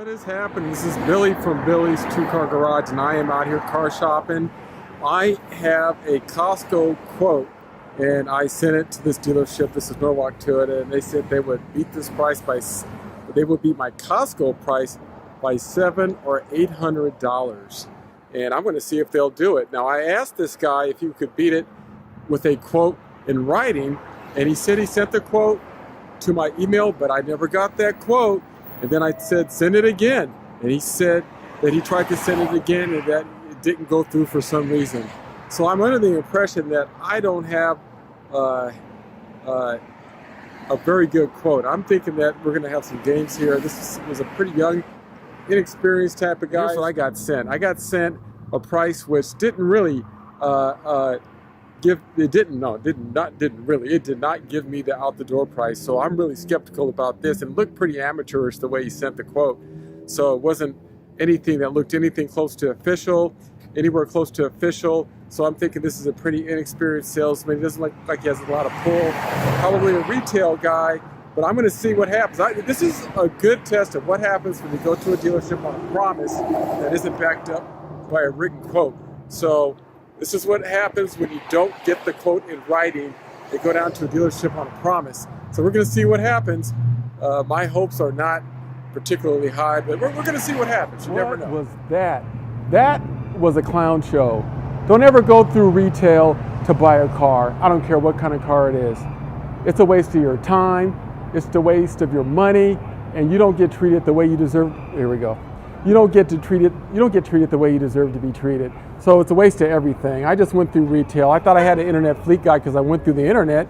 What is happening? This is Billy from Billy's Two-Car Garage, and I am out here car shopping. I have a Costco quote, and I sent it to this dealership. This is Norwalk Toyota, and they said they would beat this price they would beat my Costco price by $700 or $800. And I'm going to see if they'll do it. Now, I asked this guy if he could beat it with a quote in writing, and he said he sent the quote to my email, but I never got that quote. And then I said, send it again. And he said that he tried to send it again and that it didn't go through for some reason. So I'm under the impression that I don't have a very good quote. I'm thinking that we're going to have some games here. This was a pretty young, inexperienced type of guy. Here's what I got sent. I got sent a price which didn't really it did not give me the out the door price. So I'm really skeptical about this, and it looked pretty amateurish the way he sent the quote. So it wasn't anything that looked anything close to official, anywhere close to official. So I'm thinking this is a pretty inexperienced salesman. He doesn't look like he has a lot of pull. Probably a retail guy, but I'm going to see what happens. This is a good test of what happens when you go to a dealership on a promise that isn't backed up by a written quote. So this is what happens when you don't get the quote in writing. They go down to a dealership on a promise. So we're going to see what happens. My hopes are not particularly high, but we're going to see what happens. You never know. What was that? That was a clown show. Don't ever go through retail to buy a car. I don't care what kind of car it is. It's a waste of your time. It's the waste of your money, and you don't get treated the way you deserve. Here we go. You don't get treated the way you deserve to be treated. So it's a waste of everything. I just went through retail. I thought I had an internet fleet guy because I went through the internet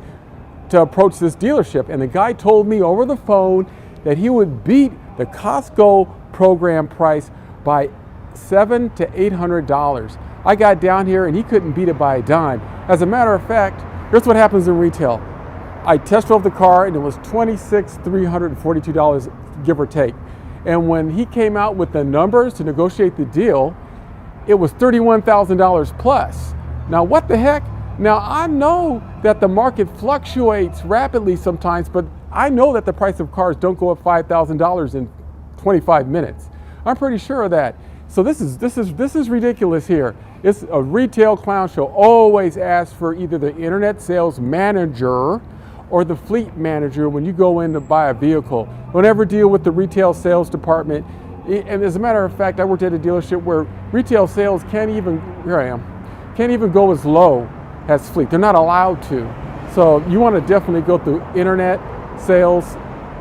to approach this dealership, and the guy told me over the phone that he would beat the Costco program price by $700 to $800. I got down here and he couldn't beat it by a dime. As a matter of fact, here's what happens in retail. I test drove the car and it was $26,342, give or take. And when he came out with the numbers to negotiate the deal, it was $31,000 plus. Now, what the heck? Now, I know that the market fluctuates rapidly sometimes, but I know that the price of cars don't go up $5,000 in 25 minutes. I'm pretty sure of that. So this is ridiculous here. It's a retail clown show. Always ask for either the internet sales manager or the fleet manager when you go in to buy a vehicle. Don't ever deal with the retail sales department. And as a matter of fact, I worked at a dealership where retail sales can't even go as low as fleet. They're not allowed to. So you want to definitely go through internet sales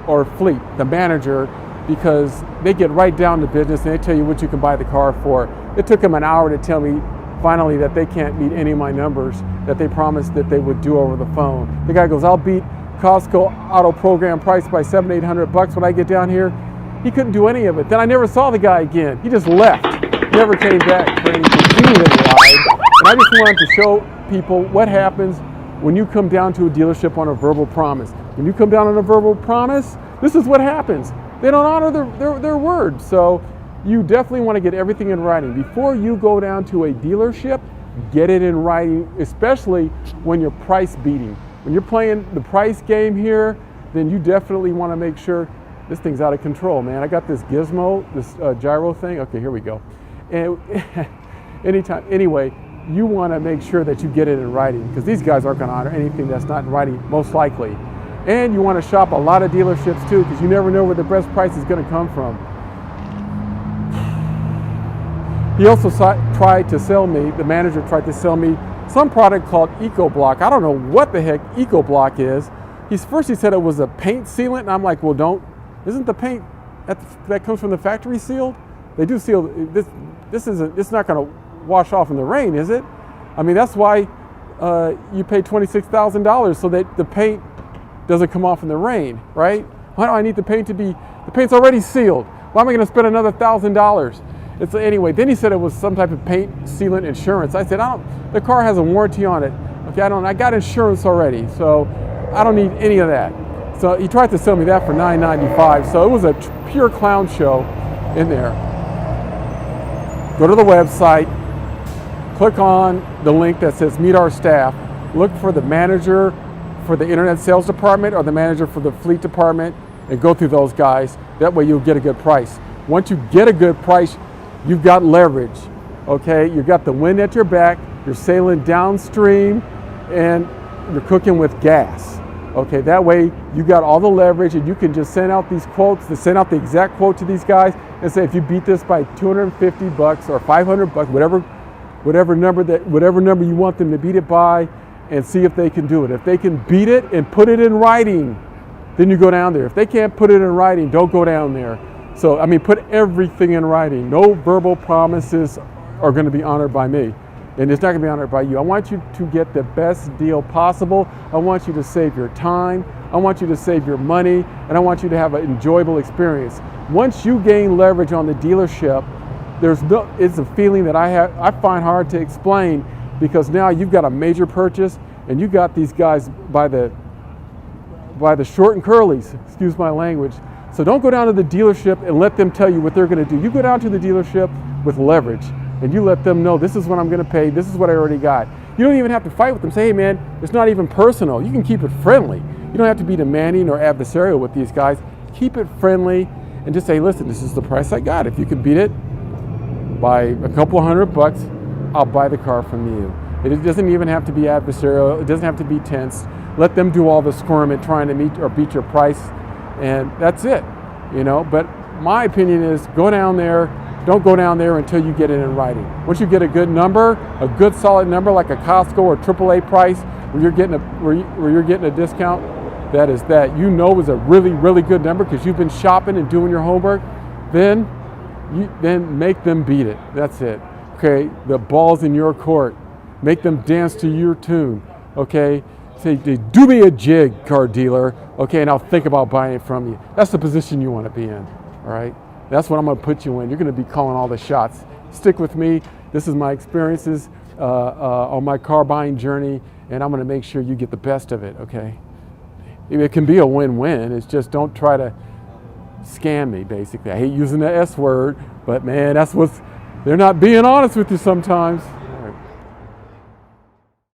or fleet, the manager, because they get right down to business and they tell you what you can buy the car for. It took them an hour to tell me finally that they can't meet any of my numbers that they promised that they would do over the phone. The guy goes, I'll beat Costco auto program price by $700, $800 when I get down here. He couldn't do any of it. Then I never saw the guy again. He just left. Never came back for anything. He lied. And I just wanted to show people what happens when you come down to a dealership on a verbal promise. When you come down on a verbal promise, this is what happens. They don't honor their word. So you definitely want to get everything in writing. Before you go down to a dealership, get it in writing, especially when you're price beating. When you're playing the price game here, then you definitely want to make sure this thing's out of control, man. I got this gizmo, this gyro thing. Okay, here we go. And anyway, you want to make sure that you get it in writing because these guys aren't going to honor anything that's not in writing, most likely. And you want to shop a lot of dealerships too because you never know where the best price is going to come from. He also tried to sell me, the manager tried to sell me some product called EcoBlock. I don't know what the heck EcoBlock is. First he said it was a paint sealant, and I'm like, well, isn't the paint that comes from the factory sealed? They do seal, it's not going to wash off in the rain, is it? I mean, that's why you pay $26,000 so that the paint doesn't come off in the rain, right? Why do I need the paint's already sealed. Why am I going to spend another $1,000? Anyway, then he said it was some type of paint sealant insurance. I said, the car has a warranty on it. Okay, I got insurance already, so I don't need any of that. So he tried to sell me that for $9.95. So it was a pure clown show in there. Go to the website, click on the link that says meet our staff, look for the manager for the internet sales department or the manager for the fleet department and go through those guys. That way you'll get a good price. Once you get a good price, you've got leverage, okay? You've got the wind at your back, you're sailing downstream, and you're cooking with gas, okay? That way, you got all the leverage, and you can just send out these quotes, send out the exact quote to these guys, and say, if you beat this by $250 or $500, whatever number you want them to beat it by, and see if they can do it. If they can beat it and put it in writing, then you go down there. If they can't put it in writing, don't go down there. So, I mean, put everything in writing. No verbal promises are going to be honored by me, and it's not going to be honored by you. I want you to get the best deal possible. I want you to save your time. I want you to save your money, and I want you to have an enjoyable experience. Once you gain leverage on the dealership, it's a feeling that I find hard to explain, because now you've got a major purchase, and you got these guys by the short and curlies, excuse my language. So don't go down to the dealership and let them tell you what they're going to do. You go down to the dealership with leverage, and you let them know, this is what I'm going to pay, this is what I already got. You don't even have to fight with them. Say, hey man, it's not even personal. You can keep it friendly. You don't have to be demanding or adversarial with these guys. Keep it friendly and just say, listen, this is the price I got. If you can beat it by a couple $100, I'll buy the car from you. It doesn't even have to be adversarial. It doesn't have to be tense. Let them do all the squirming trying to meet or beat your price, and that's it, you know. But my opinion is, go down there. Don't go down there until you get it in writing. Once you get a good number, a good solid number like a Costco or AAA price, where you're getting a discount, that is a really, really good number because you've been shopping and doing your homework, then make them beat it. That's it. Okay, the ball's in your court. Make them dance to your tune. Okay, say, do me a jig, car dealer. Okay, and I'll think about buying it from you. That's the position you want to be in. All right, that's what I'm going to put you in. You're going to be calling all the shots. Stick with me. This is my experiences on my car buying journey, and I'm going to make sure you get the best of it. Okay, it can be a win-win. It's just, don't try to scam me. Basically, I hate using the S word, but man, they're not being honest with you sometimes.